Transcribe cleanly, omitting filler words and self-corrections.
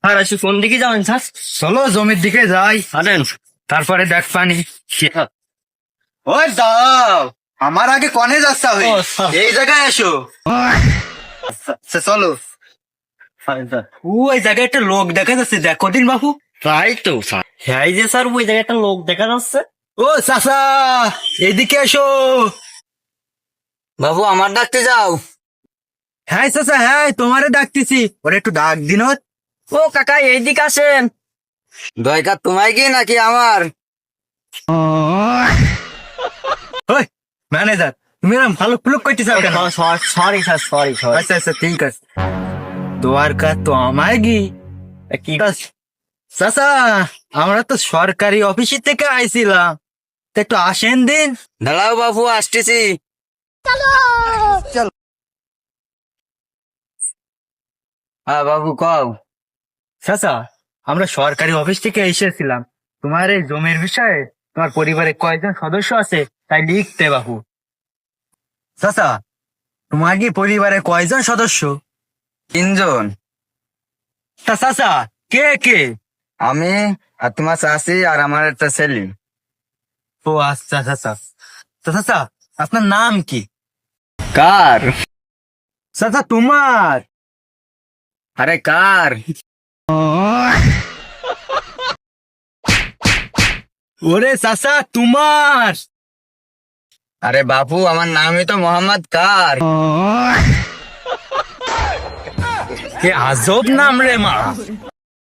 আর আসি কোন দিকে যাবেন স্যার? চলো জমির দিকে যাই, আনেন। তারপরে দেখ পানি। ওই দাও, আমার আগে কনে যাচ্ছা হই, ও, স্যার। এই জায়গায় এসো। আচ্ছা, চলো। ওই জায়গায় একটা লোক দেখা যাচ্ছে, দেখো দিন বাবু। তাই তো স্যার, হ্যাঁ এই যে স্যার ওই জায়গায় একটা লোক দেখা যাচ্ছে। ও চাচা, এইদিকে এসো। বাবু আমার ডাকতে যাও। হ্যাঁ চাচা, হ্যাঁ তোমারে ডাকতেছি, ওরে একটু ডাক দিন। ও কাকা এইদিকে আসেন। দরকার তোমায় কি নাকি আমার? ওই ম্যানেজার, তুমি এরকম ভালো ফুলুক করতে চাও কেন? Sorry sir, sorry sorry. আচ্ছা আচ্ছা, ঠিক আছে। দরকার তো আমায় কি? কি চাচা, আমরা তো সরকারি অফিস থেকে আইছিলাম, তা একটু আসেন দিন। দাঁড়াও বাবু, আসতেছি। হ্যাঁ বাবু কও। চাচা, আমরা সরকারি অফিস থেকে এসেছিলাম, তোমার এই জমির বিষয়ে তোমার পরিবারে কয়জন সদস্য আছে তাই লিখতে বাবু। চাচা, তোমার কি পরিবারে কয়জন সদস্য? 3 জন। তা চাচা, কে কে? আমি আর তোমার চাষি আর আমার একটা ছেলে। ও আচ্ছা চাচা। তো চাচা, আপনার নাম কি? কার? চাচা তোমার। আরে কার? ওরে চাচা তোমার। আরে বাপু, আমার নামই তো মোহাম্মদ কার। এ আজব নাম রে মা।